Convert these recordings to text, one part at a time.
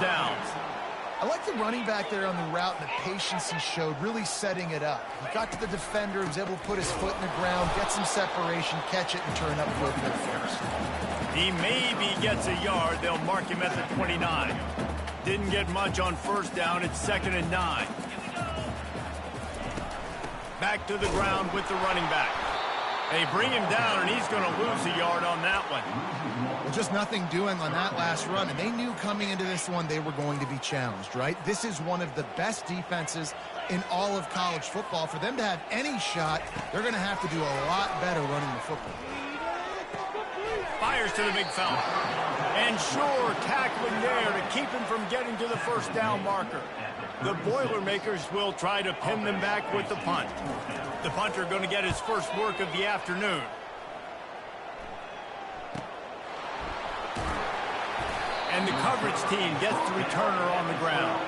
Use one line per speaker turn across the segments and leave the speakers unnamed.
downs.
I like the running back there on the route and the patience he showed, really setting it up. He got to the defender, was able to put his foot in the ground, get some separation, catch it, and turn upfield for the first.
He maybe gets a yard. They'll mark him at the 29. Didn't get much on first down. It's 2nd and 9. Back to the ground with the running back. They bring him down, and he's going to lose a yard on that one.
Well, just nothing doing on that last run, and they knew coming into this one they were going to be challenged, right? This is one of the best defenses in all of college football. For them to have any shot, they're going to have to do a lot better running the football.
Fires to the big fella. And sure, tackling there to keep him from getting to the first down marker. The Boilermakers will try to pin them back with the punt. The punter going to get his first work of the afternoon. And the coverage team gets the returner on the ground.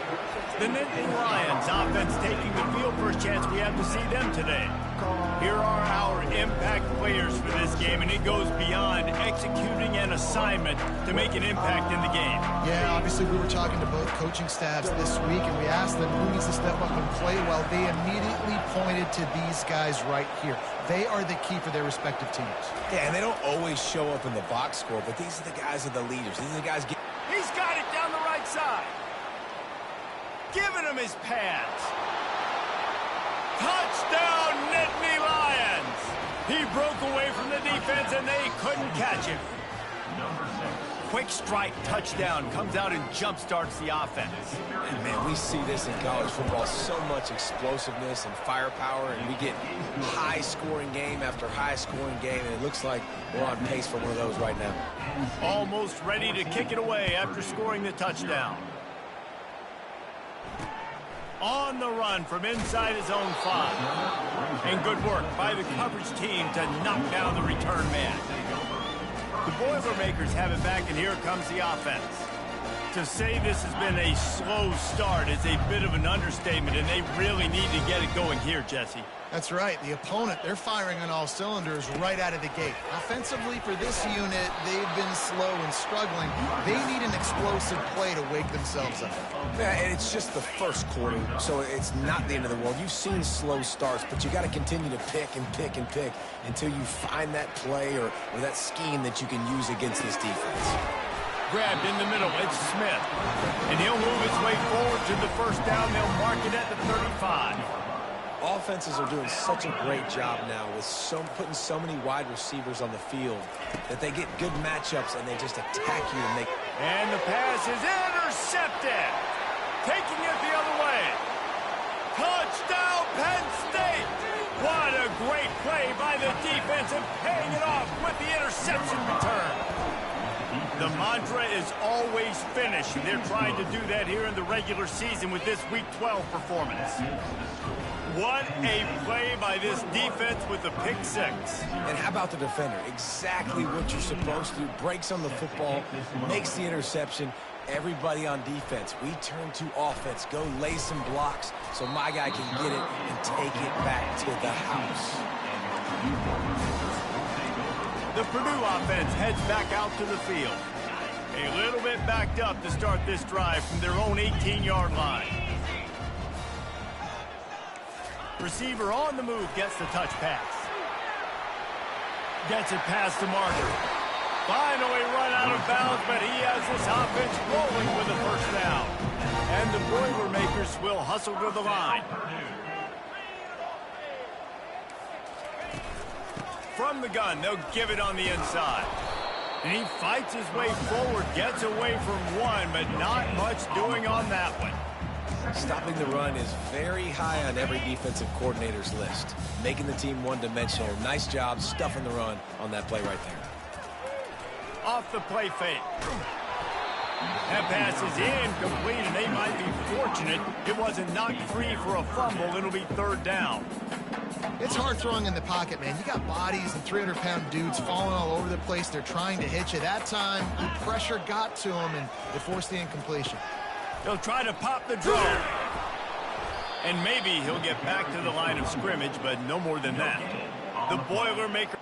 The Nittany Lions offense taking the field. First chance we have to see them today. Here are our impact players for this game, and it goes beyond executing an assignment to make an impact in the game.
Yeah, obviously we were talking to both coaching staffs this week, and we asked them who needs to step up and play well. They immediately pointed to these guys right here. They are the key for their respective teams.
Yeah, and they don't always show up in the box score, but these are the guys that are the leaders. These are the guys.
He's got it down the right side. Giving him his pads. Touchdown, Nittany Lions! He broke away from the defense, and they couldn't catch him. Quick strike touchdown comes out and jump-starts the offense.
And man, we see this in college football, so much explosiveness and firepower, and we get high-scoring game after high-scoring game, and it looks like we're on pace for one of those right now.
Almost ready to kick it away after scoring the touchdown. On the run from inside his own 5. And good work by the coverage team to knock down the return man. The Boilermakers have it back, and here comes the offense. To say this has been a slow start is a bit of an understatement, and they really need to get it going here, Jesse.
That's right. The opponent, they're firing on all cylinders right out of the gate. Offensively, for this unit, they've been slow and struggling. They need an explosive play to wake themselves up.
Yeah, and it's just the first quarter, so it's not the end of the world. You've seen slow starts, but you got to continue to pick and pick and pick until you find that play or that scheme that you can use against this defense.
Grabbed in the middle, it's Smith. And he'll move his way forward to the first down. They'll mark it at the 35.
Offenses are doing such a great job now with putting so many wide receivers on the field that they get good matchups and they just attack you and make.
And the pass is intercepted. Taking it the other way. Touchdown, Penn State. What a great play by the defense and paying it off with the interception return. The mantra is always finish. They're trying to do that here in the regular season with this Week 12 performance. What a play by this defense with the pick 6.
And how about the defender? Exactly what you're supposed to do. Breaks on the football, makes the interception. Everybody on defense, we turn to offense. Go lay some blocks so my guy can get it and take it back to the house.
The Purdue offense heads back out to the field. A little bit backed up to start this drive from their own 18-yard line. Receiver on the move gets the touch pass. Gets it past the marker. Finally run out of bounds, but he has this offense rolling with the first down. And the Boilermakers will hustle to the line. From the gun, they'll give it on the inside. And he fights his way forward, gets away from one, but not much doing on that one.
Stopping the run is very high on every defensive coordinator's list. Making the team one-dimensional. Nice job stuffing the run on that play right there.
Off the play fake. That pass is incomplete, and they might be fortunate it wasn't knocked free for a fumble. It'll be 3rd down.
It's hard throwing in the pocket, man. You got bodies and 300-pound dudes falling all over the place. They're trying to hit you. That time, the pressure got to him, and it forced the incompletion.
He'll try to pop the draw. And maybe he'll get back to the line of scrimmage, but no more than that. The Boilermaker.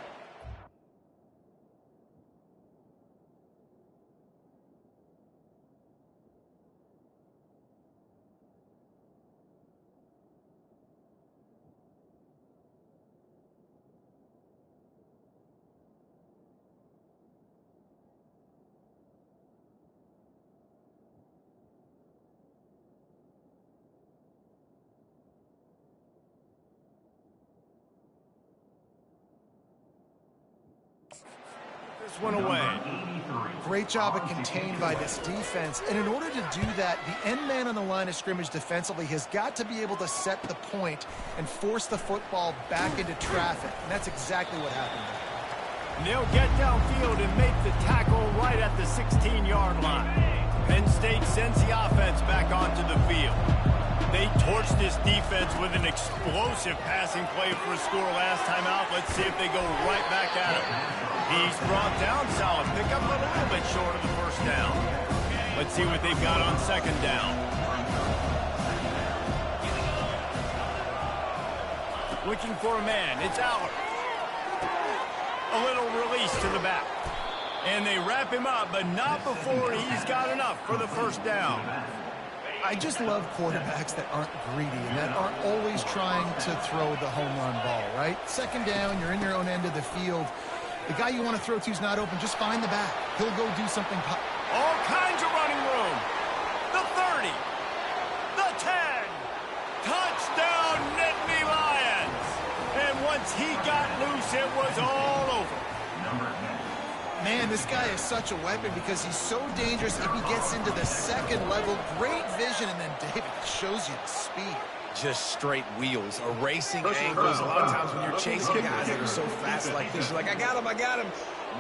This one away.
Great job of contained by this defense. And in order to do that, the end man on the line of scrimmage defensively has got to be able to set the point and force the football back into traffic. And that's exactly what happened.
And they'll get downfield and make the tackle right at the 16-yard line. Penn State sends the offense back onto the field. They torched this defense with an explosive passing play for a score last time out. Let's see if they go right back at him. He's brought down, solid pickup, but a little bit short of the first down. Let's see what they've got on second down. Looking for a man. It's Aller. A little release to the back. And they wrap him up, but not before he's got enough for the first down.
I just love quarterbacks that aren't greedy and that aren't always trying to throw the home run ball, right? Second down, you're in your own end of the field. The guy you want to throw to is not open. Just find the back. He'll go do something.
All kinds of running room. The 30. The 10. Touchdown, Nittany Lions. And once he got loose, it was all over.
Man, this guy is such a weapon because he's so dangerous if he gets into the second level. Great vision, and then David shows you the speed.
Just straight wheels, erasing angles. A lot of times when you're chasing guys that are so fast like this, you're like, I got him.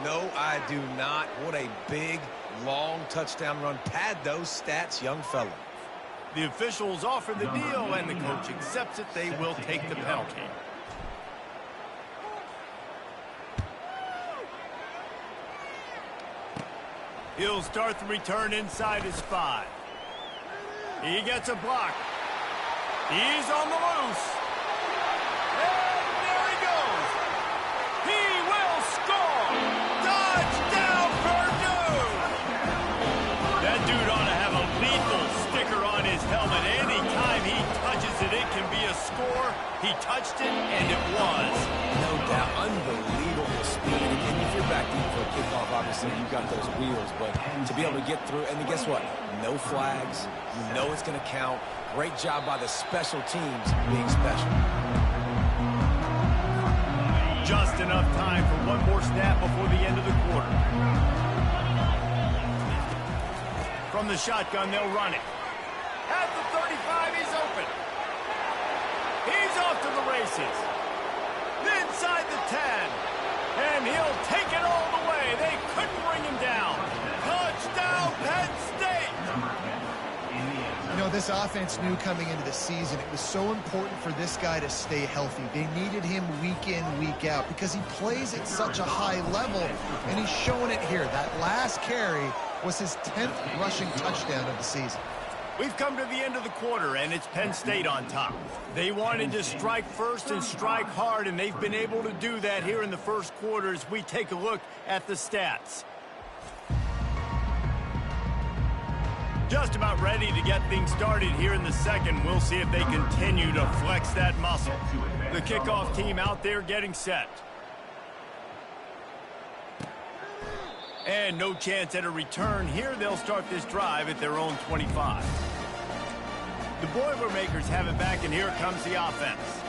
No, I do not. What a big, long touchdown run. Pad those stats, young fella.
The officials offer the deal, and the coach accepts it. They will take the penalty. He'll start the return inside his 5. He gets a block. He's on the loose. And there he goes. He will score. Touchdown, Purdue. That dude ought to have a lethal sticker on his helmet. Anytime he touches it, it can be a score. He touched it, and it was.
No doubt. Unbelievable speed. And if you're back deep for a kickoff, obviously you've got those wheels. But to be able to get through, and then guess what? No flags. You know it's going to count. Great job by the special teams being special.
Just enough time for one more snap before the end of the quarter. From the shotgun, they'll run it. At the 35, he's open. He's off to the races. Inside the 10. And he'll take it all the way. They couldn't bring him down. Touchdown, Penn State.
You know, this offense knew coming into the season it was so important for this guy to stay healthy. They needed him week in, week out because he plays at such a high level, and he's showing it here. That last carry was his 10th rushing touchdown of the season.
We've come to the end of the quarter, and it's Penn State on top. They wanted to strike first and strike hard, and they've been able to do that here in the first quarter as we take a look at the stats. Just about ready to get things started here in the second. We'll see if they continue to flex that muscle. The kickoff team out there getting set. And no chance at a return here. They'll start this drive at their own 25. The Boilermakers have it back, and here comes the offense.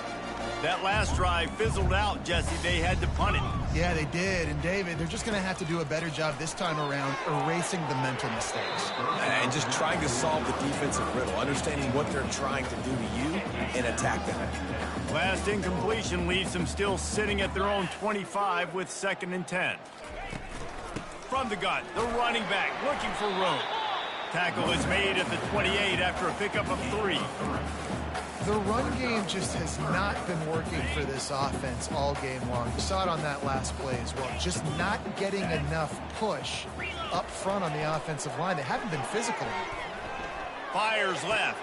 That last drive fizzled out, Jesse. They had to punt it.
Yeah, they did. And, David, they're just going to have to do a better job this time around erasing the mental mistakes.
And just trying to solve the defensive riddle, understanding what they're trying to do to you and attack them.
Last incompletion leaves them still sitting at their own 25 with 2nd and 10. From the gun, the running back looking for room. Tackle is made at the 28 after a pickup of 3.
The run game just has not been working for this offense all game long. You saw it on that last play as well. Just not getting enough push up front on the offensive line. They haven't been physical.
Fires left.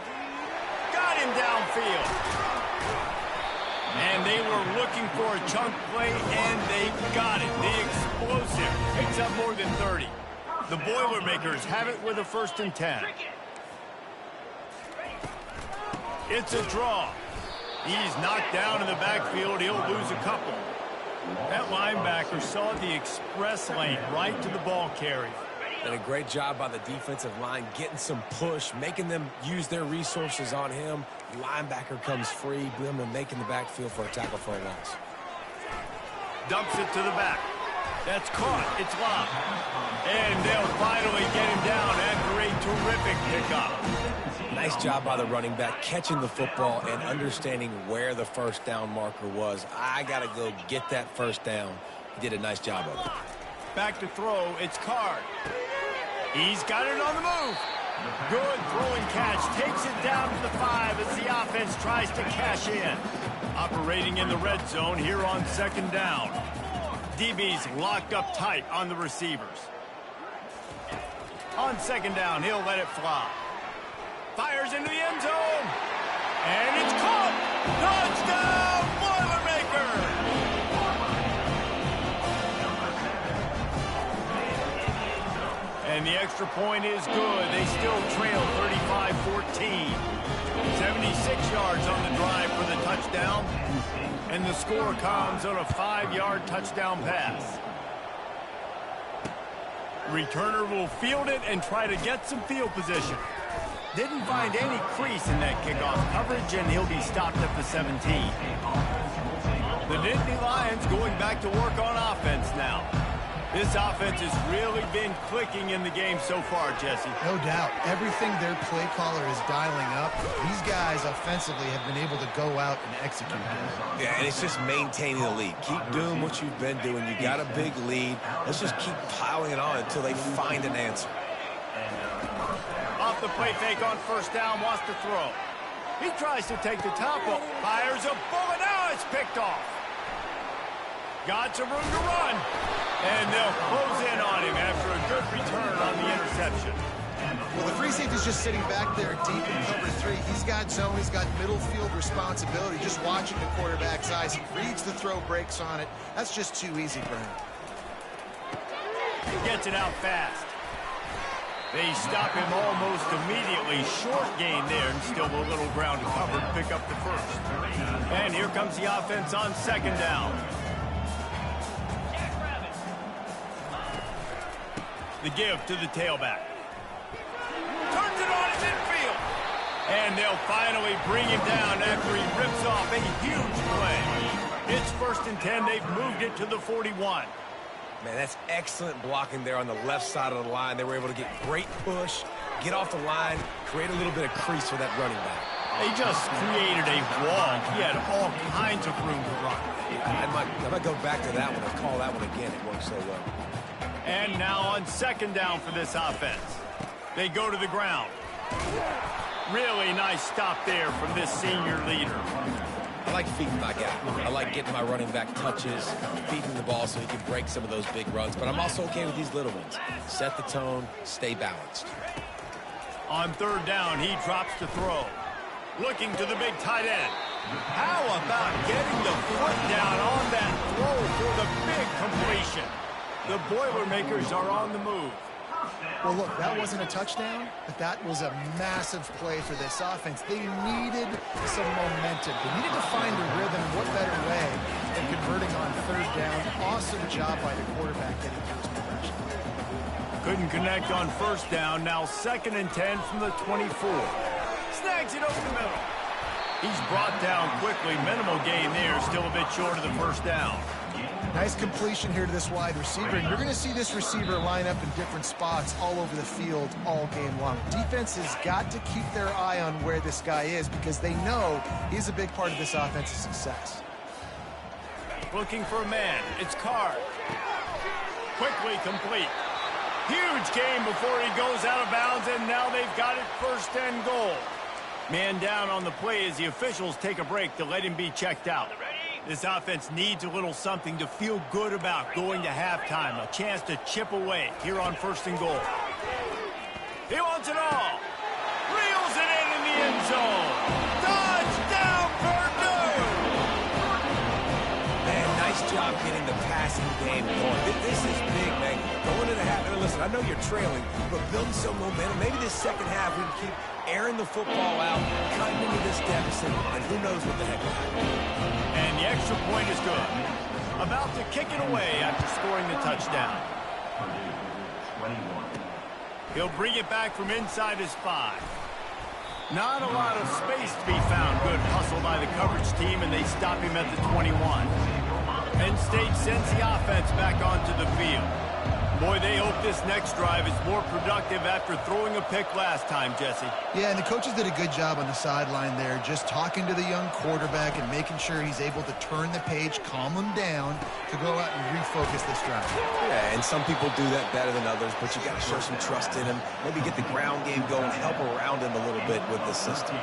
Got him downfield. And they were looking for a chunk play, and they got it. The explosive picks up more than 30. The Boilermakers have it with a 1st and 10. It's a draw. He's knocked down in the backfield. He'll lose a couple. That linebacker saw the express lane right to the ball carrier.
And a great job by the defensive line, getting some push, making them use their resources on him. Linebacker comes free, boom, and making the backfield for a tackle for a loss.
Dumps it to the back. That's caught. It's locked. And they'll finally get him down after a terrific pickup.
Nice job by the running back, catching the football and understanding where the first down marker was. I got to go get that first down. He did a nice job of it.
Back to throw. It's Card. He's got it on the move. Good throwing catch. Takes it down to the 5 as the offense tries to cash in. Operating in the red zone here on second down. DB's locked up tight on the receivers. On second down, he'll let it fly. Fires into the end zone. And it's caught. Touchdown, Boilermaker. And the extra point is good. They still trail 35-14. 76 yards on the drive for the touchdown. And the score comes on a 5-yard touchdown pass. Returner will field it and try to get some field position. Didn't find any crease in that kickoff coverage, and he'll be stopped at the 17. The Nittany Lions going back to work on offense now. This offense has really been clicking in the game so far, Jesse.
No doubt. Everything their play caller is dialing up, these guys offensively have been able to go out and execute.
Yeah, and it's just maintaining the lead. Keep doing what you've been doing. You got a big lead. Let's just keep piling it on until they find an answer.
Off the play fake on first down, wants to throw. He tries to take the top off. Fires a bullet. Now it's picked off. Got some room to run. And they'll close in on him after a good return on the interception.
Well, the free safety's just sitting back there deep in cover 3. He's got zone. He's got middle field responsibility. Just watching the quarterback's eyes. He reads the throw, breaks on it. That's just too easy for him.
He gets it out fast. They stop him almost immediately. Short gain there, and still a little ground to cover to pick up the first. And here comes the offense on second down. The give to the tailback. Turns it on his infield. And they'll finally bring him down after he rips off a huge play. It's 1st and 10. They've moved it to the 41.
Man, that's excellent blocking there on the left side of the line. They were able to get great push, get off the line, create a little bit of crease for that running back.
They just created a wall. He had all kinds of room to run.
Yeah, I might go back to that one and call that one again. It worked so well.
And now on second down for this offense. They go to the ground. Really nice stop there from this senior leader.
I like feeding my guy. I like getting my running back touches, feeding the ball so he can break some of those big runs. But I'm also okay with these little ones. Set the tone, stay balanced.
On third down, he drops to throw. Looking to the big tight end. How about getting the foot down on that throw for the big completion? The Boilermakers are on the move.
Well, look, that wasn't a touchdown, but that was a massive play for this offense. They needed some momentum. They needed to find a rhythm. What better way than converting on third down? Awesome job by the quarterback getting to his progression.
Couldn't connect on first down. Now 2nd and 10 from the 24. Snags it over the middle. He's brought down quickly. Minimal gain there. Still a bit short of the first down.
Nice completion here to this wide receiver, and you're going to see this receiver line up in different spots all over the field all game long. Defense has got to keep their eye on where this guy is because they know he's a big part of this offense's success.
Looking for a man. It's Card. Quickly complete. Huge game before he goes out of bounds, and now they've got it 1st and goal. Man down on the play as the officials take a break to let him be checked out. This offense needs a little something to feel good about going to halftime. A chance to chip away here on 1st and goal. He wants it all. Reels it in the end zone. Touchdown, Purdue!
Man, nice job getting the passing game going. This is big, man. Going to the half. And listen, I know you're trailing, but building some momentum. Maybe this second half we can keep airing the football out, cutting into this deficit, and who knows what the heck will happen.
And the extra point is good. About to kick it away after scoring the touchdown. He'll bring it back from inside his 5. Not a lot of space to be found. Good hustle by the coverage team, and they stop him at the 21. Penn State sends the offense back onto the field. Boy, they hope this next drive is more productive after throwing a pick last time, Jesse.
Yeah, and the coaches did a good job on the sideline there, just talking to the young quarterback and making sure he's able to turn the page, calm him down to go out and refocus this drive.
Yeah, and some people do that better than others, but you got to show some trust in him. Maybe get the ground game going, help around him a little bit with the system.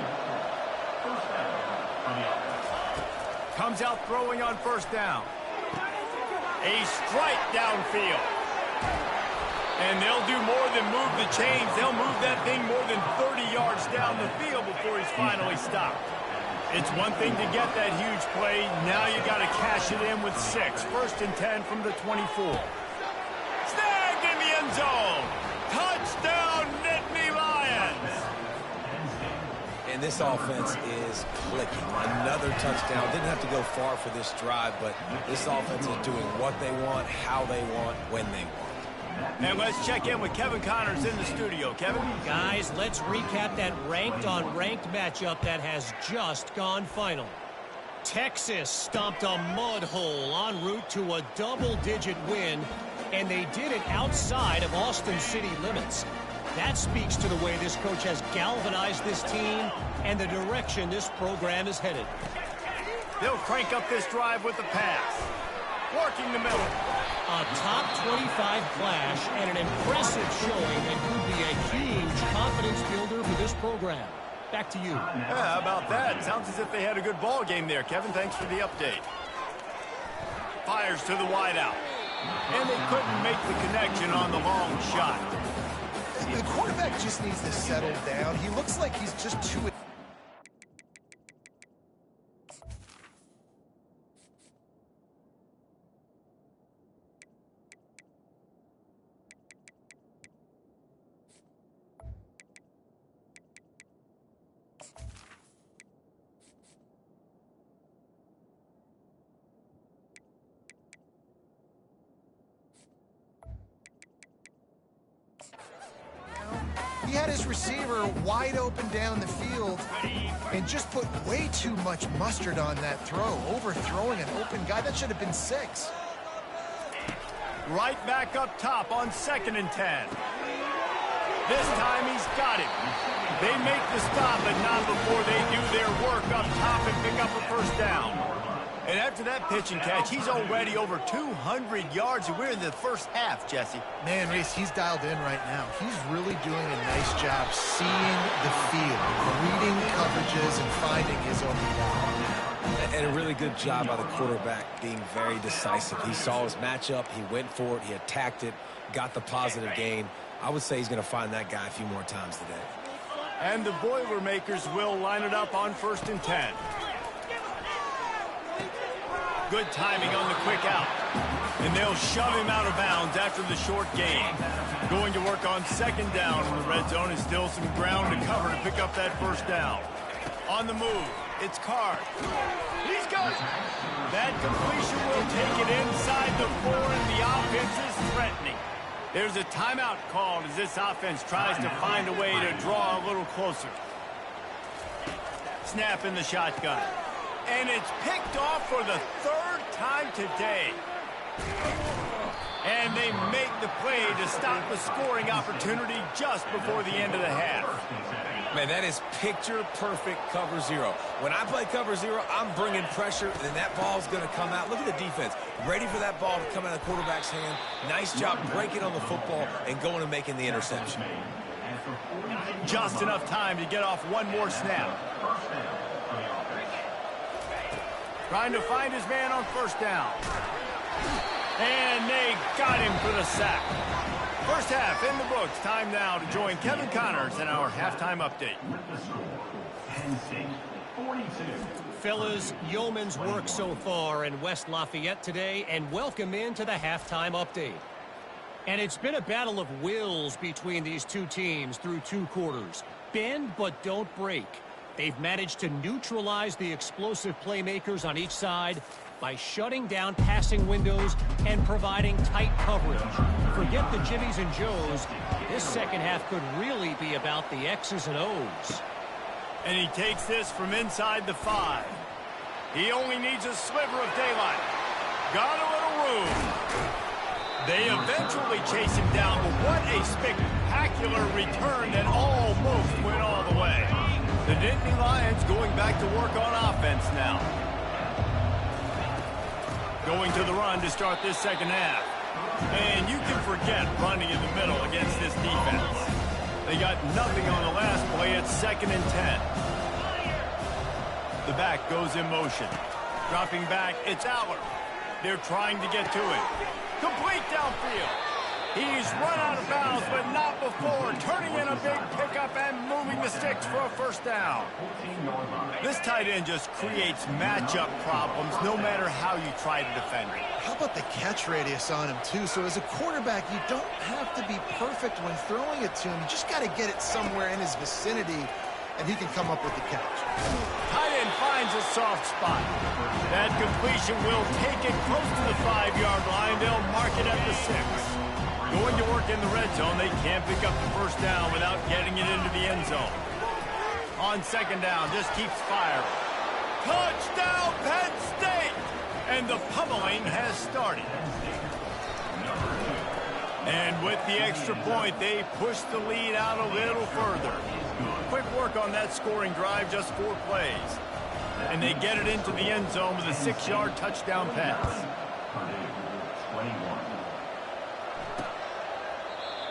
Comes out throwing on first down. A strike downfield. And they'll do more than move the chains. They'll move that thing more than 30 yards down the field before he's finally stopped. It's one thing to get that huge play. Now you got to cash it in with 6. 1st and 10 from the 24. Snagged in the end zone. Touchdown, Nittany Lions.
And this offense is clicking. Another touchdown. Didn't have to go far for this drive, but this offense is doing what they want, how they want, when they want.
And let's check in with Kevin Connors in the studio. Kevin?
Guys, let's recap that ranked-on-ranked matchup that has just gone final. Texas stomped a mud hole en route to a double-digit win, and they did it outside of Austin city limits. That speaks to the way this coach has galvanized this team and the direction this program is headed.
They'll crank up this drive with the pass. Working the middle.
A top 25 flash and an impressive showing that could be a huge confidence builder for this program. Back to you.
Yeah, how about that? Sounds as if they had a good ball game there, Kevin. Thanks for the update. Fires to the wideout. And they couldn't make the connection on the long shot.
The quarterback just needs to settle down. He looks like he's just too... He had his receiver wide open down the field and just put way too much mustard on that throw, overthrowing an open guy. That should have been 6.
Right back up top on 2nd and 10. This time he's got it. They make the stop, but not before they do their work up top and pick up a first down. And after that pitch and catch, he's already over 200 yards, and we're in the first half, Jesse.
Man, Reese, he's dialed in right now. He's really doing a nice job seeing the field, reading coverages, and finding his open guy.
And a really good job by the quarterback being very decisive. He saw his matchup, he went for it, he attacked it, got the positive gain. I would say he's going to find that guy a few more times today.
And the Boilermakers will line it up on 1st and 10. Good timing on the quick out. And they'll shove him out of bounds after the short gain. Going to work on 2nd down in the red zone. Is still some ground to cover to pick up that first down. On the move, it's Card. He's got it. That completion will take it inside the 4, and the offense is threatening. There's a timeout called as this offense tries to find a way to draw a little closer. Snap in the shotgun. And it's picked off for the 3rd time today. And they make the play to stop the scoring opportunity just before the end of the half.
Man, that is picture-perfect cover 0. When I play cover 0, I'm bringing pressure, and that ball's going to come out. Look at the defense. Ready for that ball to come out of the quarterback's hand. Nice job breaking on the football and going and making the interception.
Just enough time to get off one more snap. Trying to find his man on 1st down. And they got him for the sack. First half in the books. Time now to join Kevin Connors in our halftime update.
Fellas, yeoman's work so far in West Lafayette today, and welcome into the halftime update. And it's been a battle of wills between these two teams through 2 quarters. Bend but don't break. They've managed to neutralize the explosive playmakers on each side by shutting down passing windows and providing tight coverage. Forget the Jimmies and Joes. This second half could really be about the X's and O's.
And he takes this from inside the 5. He only needs a sliver of daylight. Got a little room. They eventually chase him down, but what a spectacular return that almost went all the way. The Nittany Lions going back to work on offense now. Going to the run to start this second half. And you can forget running in the middle against this defense. They got nothing on the last play. It's 2nd and 10. The back goes in motion. Dropping back, it's Aller. They're trying to get to it. Complete downfield. He's run out of bounds, but not before. Turning in a big pickup and moving the sticks for a first down. This tight end just creates matchup problems no matter how you try to defend it.
How about the catch radius on him, too? So as a quarterback, you don't have to be perfect when throwing it to him. You just got to get it somewhere in his vicinity, and he can come up with the catch.
Tight end finds a soft spot. That completion will take it close to the 5-yard line. They'll mark it at the 6. Going to work in the red zone. They can't pick up the first down without getting it into the end zone. On second down, just keeps firing. Touchdown, Penn State! And the pummeling has started. And with the extra point, they push the lead out a little further. Quick work on that scoring drive, just 4 plays. And they get it into the end zone with a 6-yard touchdown pass.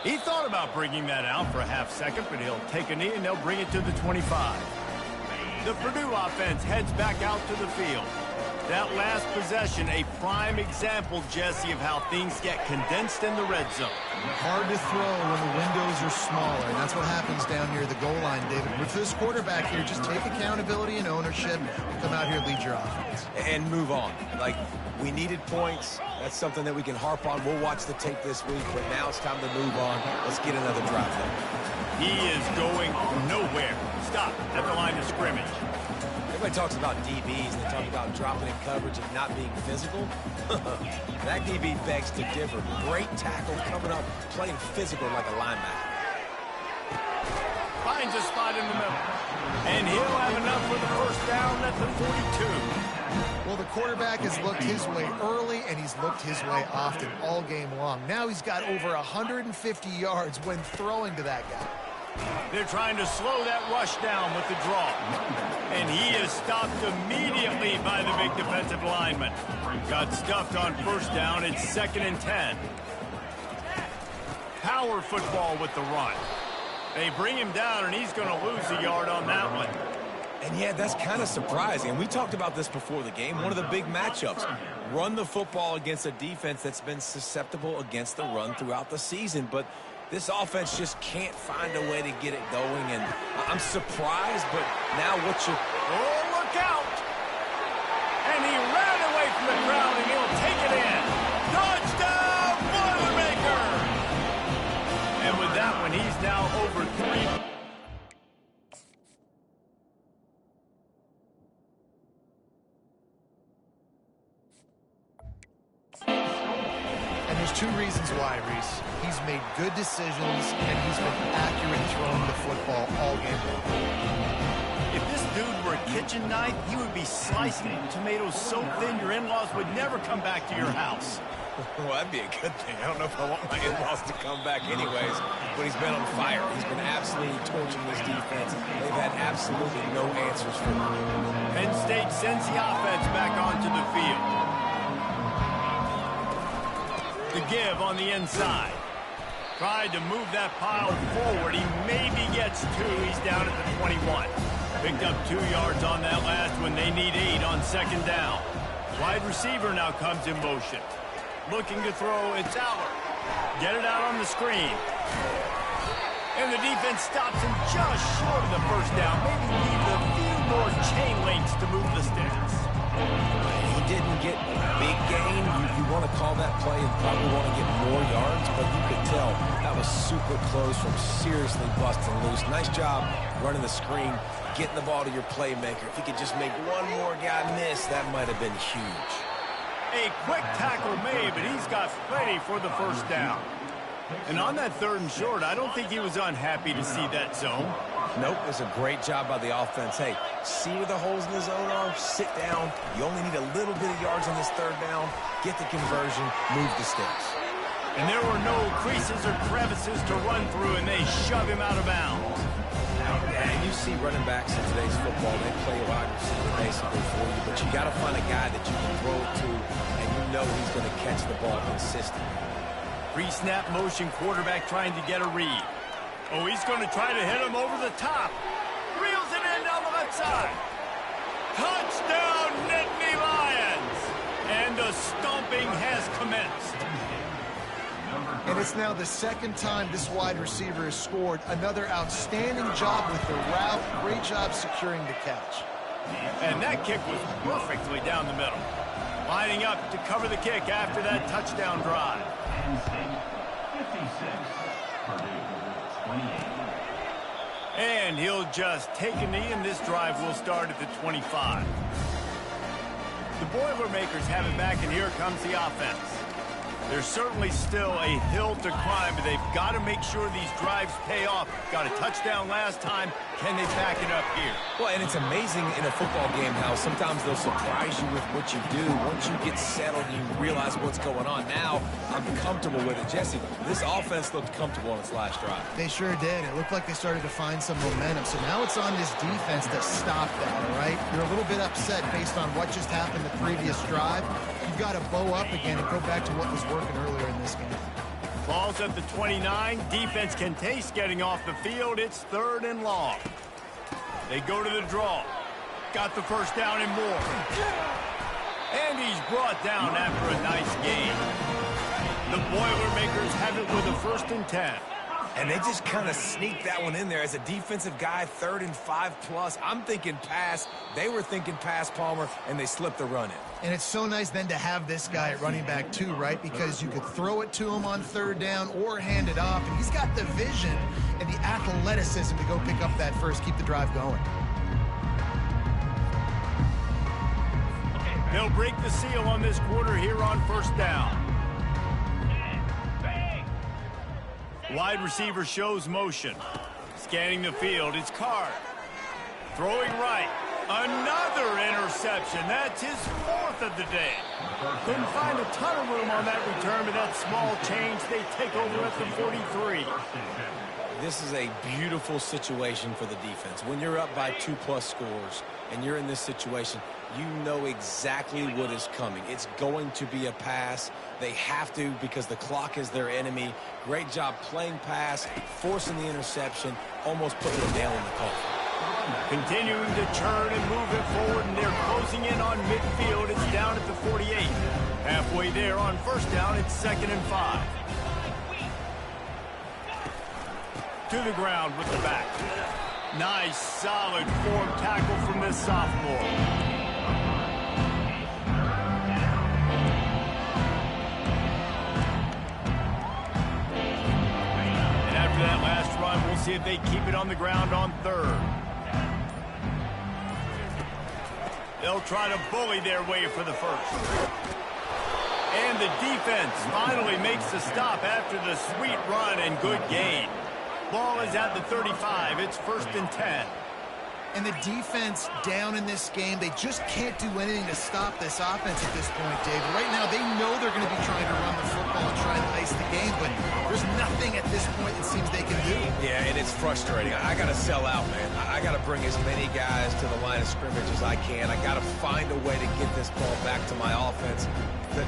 He thought about bringing that out for a half second, but he'll take a knee and they'll bring it to the 25. The Purdue offense heads back out to the field. That last possession, a prime example, Jesse, of how things get condensed in the red zone.
Hard to throw when the windows are smaller, and that's what happens down near the goal line, David. With this quarterback here, just take accountability and ownership and come out here and lead your offense.
And move on. Like, we needed points. That's something that we can harp on. We'll watch the tape this week, but now it's time to move on. Let's get another drive there.
He is going nowhere. Stop at the line of scrimmage.
Everybody talks about DBs. They talk about dropping in coverage and not being physical. That DB begs to differ. Great tackle coming up, playing physical like a linebacker.
Finds a spot in the middle. And he'll have enough for the first down at the 42.
Well, the quarterback has looked his way early, and he's looked his way often all game long. Now he's got over 150 yards when throwing to that guy.
They're trying to slow that rush down with the draw. And he is stopped immediately by the big defensive lineman. Got stuffed on first down. It's 2nd and 10. Power football with the run. They bring him down, and he's going to lose a yard on that one.
And yeah, that's kind of surprising. And we talked about this before the game. One of the big matchups. Run the football against a defense that's been susceptible against the run throughout the season. But this offense just can't find a way to get it going. And I'm surprised, but now what you...
Oh, look out! And he ran away from the crowd, and he'll take it in. Touchdown, Boilermaker! And with that one, he's now over 3.
There's 2 reasons why, Reese. He's made good decisions, and he's been accurate throwing the football all game long.
If this dude were a kitchen knife, he would be slicing tomatoes so thin your in-laws would never come back to your house.
Well, that'd be a good thing. I don't know if I want my in-laws to come back anyways, but he's been on fire. He's been absolutely torching this defense. They've had absolutely no answers for him.
Penn State sends the offense back onto the field. The give on the inside. Tried to move that pile forward. He maybe gets 2. He's down at the 21. Picked up 2 yards on that last one. They need 8 on second down. Wide receiver now comes in motion. Looking to throw, it's Aller. Get it out on the screen. And the defense stops him just short of the first down. Maybe need a few more chain links to move the sticks.
He didn't get a big gain. You want to call that play and probably want to get more yards, but you could tell that was super close from seriously busting loose. Nice job running the screen, getting the ball to your playmaker. If he could just make one more guy miss, that might have been huge.
A quick tackle made, but he's got plenty for the first down. And on that 3rd and short, I don't think he was unhappy to see that zone.
Nope, it's a great job by the offense. Hey, see where the holes in the zone are? Sit down. You only need a little bit of yards on this third down. Get the conversion, move the sticks.
And there were no creases or crevices to run through, and they shove him out of bounds.
Yeah, and you see running backs in today's football, they play a wide receiver basically for you, but you got to find a guy that you can throw it to, and you know he's going to catch the ball consistently.
Pre-snap motion quarterback trying to get a read. Oh, he's going to try to hit him over the top. Reels it in down the left side. Touchdown, Nittany Lions! And the stomping has commenced.
And it's now the second time this wide receiver has scored. Another outstanding job with the route. Great job securing the catch.
And that kick was perfectly down the middle. Lining up to cover the kick after that touchdown drive. And he'll just take a knee, and this drive will start at the 25. The Boilermakers have it back, and here comes the offense. There's certainly still a hill to climb, but they've got to make sure these drives pay off. Got a touchdown last time. Can they back it up here?
Well, and it's amazing in a football game how sometimes they'll surprise you with what you do. Once you get settled, you realize what's going on. Now, I'm comfortable with it. Jesse, this offense looked comfortable on its last drive.
They sure did. It looked like they started to find some momentum. So now it's on this defense to stop that, all right? You're a little bit upset based on what just happened the previous drive. You've got to bow up again and go back to what was working earlier in this game.
Ball's at the 29. Defense can taste getting off the field. It's 3rd and long. They go to the draw. Got the first down and more. And he's brought down after a nice gain. The Boilermakers have it with a 1st and 10.
And they just kind of sneaked that one in there as a defensive guy, 3rd and 5+. I'm thinking pass. They were thinking pass, Palmer, and they slipped the run in.
And it's so nice then to have this guy at running back too, right? Because you could throw it to him on 3rd down or hand it off. And he's got the vision and the athleticism to go pick up that first, keep the drive going.
They'll break the seal on this quarter here on 1st down. Wide receiver shows motion. Scanning the field, it's Carr. Throwing right. Another interception. That's his 4th of the day. Couldn't find a ton of room on that return, but that small change, they take over at the 43.
This is a beautiful situation for the defense. When you're up by 2+ scores and you're in this situation, you know exactly what is coming. It's going to be a pass. They have to because the clock is their enemy. Great job playing pass, forcing the interception, almost putting a nail in the coffin.
Continuing to turn and move it forward, and they're closing in on midfield. It's down at the 48. Halfway there on 1st down, it's 2nd and 5. To the ground with the back. Nice, solid form tackle from this sophomore. And after that last run, we'll see if they keep it on the ground on 3rd. They'll try to bully their way for the first. And the defense finally makes the stop after the sweet run and good gain. Ball is at the 35. It's 1st and 10.
And the defense down in this game, they just can't do anything to stop this offense at this point, Dave. Right now, they know they're going to be trying to run the football and try and ice the game, but there's nothing at this point it seems they can do.
Yeah, and it's frustrating. I got to sell out, man. I got to bring as many guys to the line of scrimmage as I can. I got to find a way to get this ball back to my offense.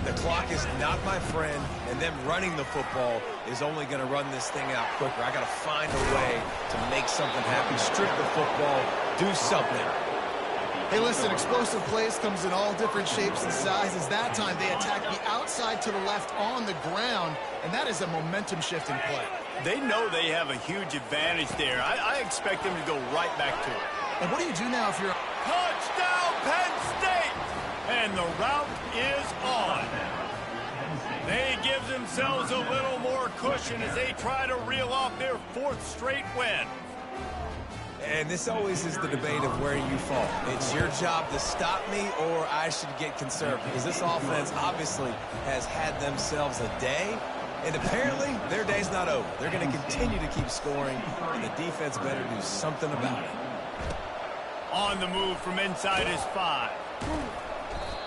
The clock is not my friend, and them running the football is only going to run this thing out quicker. I got to find a way to make something happen, strip the football, do something.
Hey, listen, explosive plays comes in all different shapes and sizes. That time they attack the outside to the left on the ground, and that is a momentum shift in play.
They know they have a huge advantage there. I expect them to go right back to it.
And what do you do now if you're...
Touchdown, Penn State! And the route is on. They give themselves a little more cushion as they try to reel off their 4th straight win.
And this always is the debate of where you fall. It's your job to stop me, or I should get conservative. Because this offense obviously has had themselves a day, And apparently, their day's not over. They're going to continue to keep scoring, and the defense better do something about it.
On the move from inside his 5.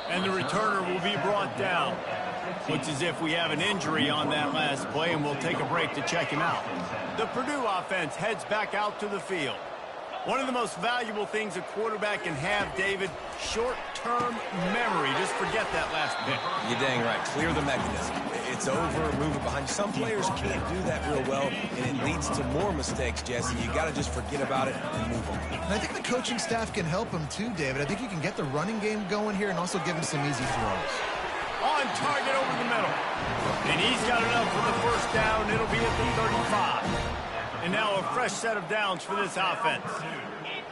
And the returner will be brought down. Looks as if we have an injury on that last play, and we'll take a break to check him out. The Purdue offense heads back out to the field. One of the most valuable things a quarterback can have, David, short-term memory. Just forget that last pick.
You're dang right. Clear the mechanism. It's over, move it behind. Some players can't do that real well, and it leads to more mistakes, Jesse. You got to just forget about it and move on.
And I think the coaching staff can help him too, David. I think you can get the running game going here and also give him some easy throws.
On target over the middle. And he's got enough for the first down. It'll be at the 35. And now a fresh set of downs for this offense.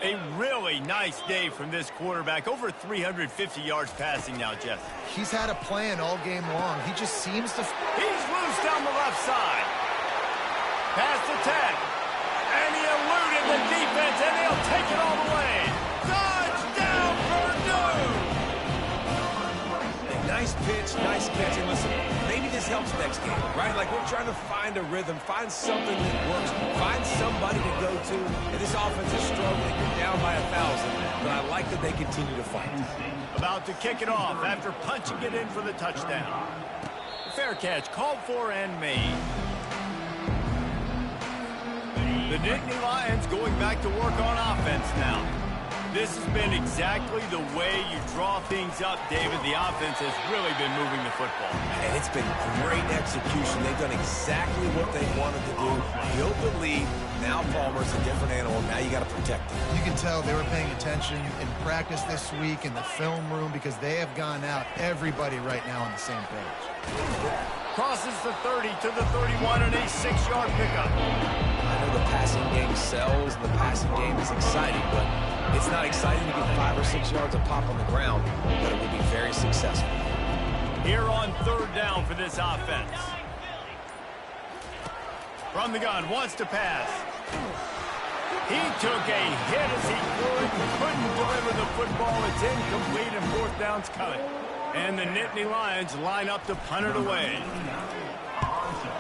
A really nice day from this quarterback. Over 350 yards passing now, Jeff.
He's had a plan all game long. He just seems to...
He's loose down the left side. Past the 10. And he eluded the defense, and they'll take it all the way. Touchdown, Purdue!
Nice pitch, nice catch. And listen, maybe this helps next game, right? Like, we're trying to find a rhythm, find something that works, find somebody to go to. And this offense is struggling. You're down by 1,000, but I like that they continue to fight.
About to kick it off after punching it in for the touchdown. Fair catch, called for and made. The Nittany Lions going back to work on offense now. This has been exactly the way you draw things up, David. The offense has really been moving the football.
And it's been great execution. They've done exactly what they wanted to do. Built the lead. Now Palmer's a different animal. Now you got to protect him.
You can tell they were paying attention in practice this week in the film room because they have gone out, everybody right now on the same page.
Crosses the 30 to the 31 and a 6-yard pickup.
I know the passing game sells and the passing game is exciting, but it's not exciting to get 5 or 6 yards of pop on the ground, but it will be very successful.
Here on third down for this offense. From the gun, wants to pass. He took a hit as he couldn't deliver the football. It's incomplete and fourth down's coming. And the Nittany Lions line up to punt it away.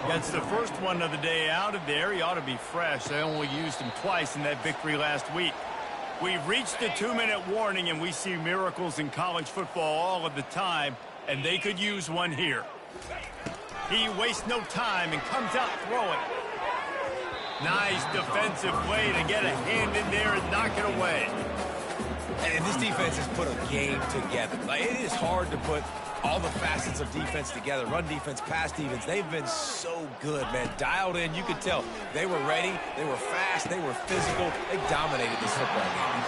That's the first one of the day out of there. He ought to be fresh. They only used him twice in that victory last week. We've reached the 2-minute warning, and we see miracles in college football all of the time, and they could use one here. He wastes no time and comes out throwing. Nice defensive play to get a hand in there and knock it away.
And this defense has put a game together. Like, it is hard to put all the facets of defense together. Run defense, pass defense. They've been so good, man. Dialed in. You could tell they were ready. They were fast. They were physical. They dominated this football game.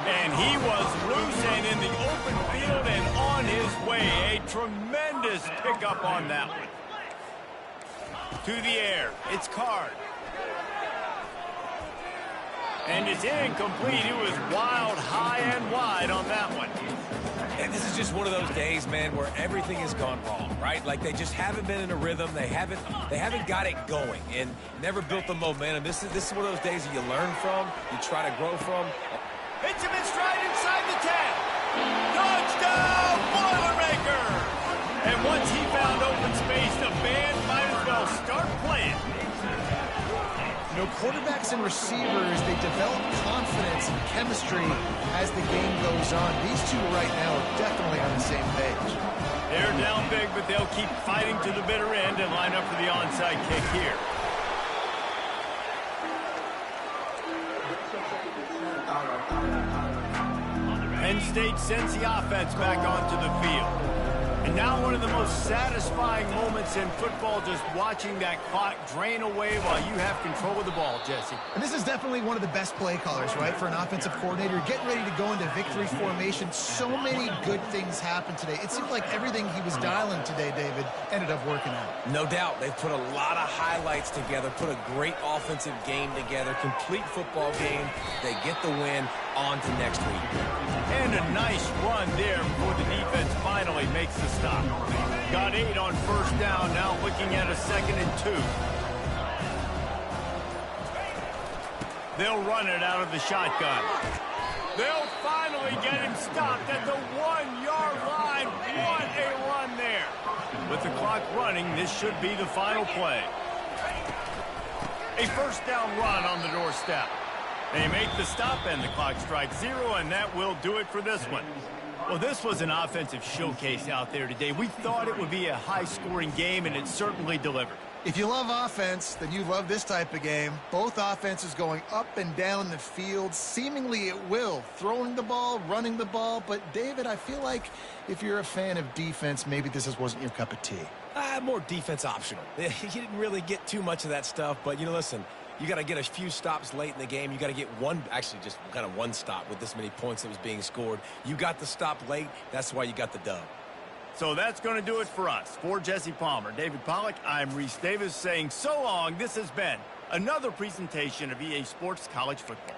And he was loose and in the open field and on his way. A tremendous pickup on that one. To the air. It's Card. And it's incomplete. It was wild, high, and wide on that one.
And this is just one of those days, man, where everything has gone wrong, right? Like, they just haven't been in a rhythm. They haven't got it going and never built the momentum. This is one of those days that you learn from, you try to grow from.
Hits him in stride inside the 10. Touchdown, Boilermaker! And once he found open space, the band might as well start playing.
You know, quarterbacks and receivers, they develop confidence and chemistry as the game goes on. These two right now are definitely on the same page.
They're down big, but they'll keep fighting to the bitter end and line up for the onside kick here. Penn State sends the offense back onto the field. And now one of the most satisfying moments in football, just watching that clock drain away while you have control of the ball, Jesse.
And this is definitely one of the best play callers, right, for an offensive coordinator. Getting ready to go into victory formation. So many good things happened today. It seemed like everything he was dialing today, David, ended up working out.
No doubt. They've put a lot of highlights together, put a great offensive game together, complete football game. They get the win. On to next week.
And a nice run there before the defense finally makes the stop. Got 8 on first down, now looking at a 2nd and 2. They'll run it out of the shotgun. They'll finally get him stopped at the 1-yard line. What a run there. With the clock running, this should be the final play. A first down run on the doorstep. They make the stop, and the clock strikes 0, and that will do it for this one. Well, this was an offensive showcase out there today. We thought it would be a high-scoring game, and it certainly delivered.
If you love offense, then you love this type of game. Both offenses going up and down the field, seemingly at will, throwing the ball, running the ball. But, David, I feel like if you're a fan of defense, maybe this wasn't your cup of tea.
More defense optional. You didn't really get too much of that stuff, but, listen, you got to get a few stops late in the game. You got to get just kind of one stop with this many points that was being scored. You got the stop late. That's why you got the dub.
So that's going to do it for us. For Jesse Palmer, David Pollack, I'm Reese Davis saying so long. This has been another presentation of EA Sports College Football.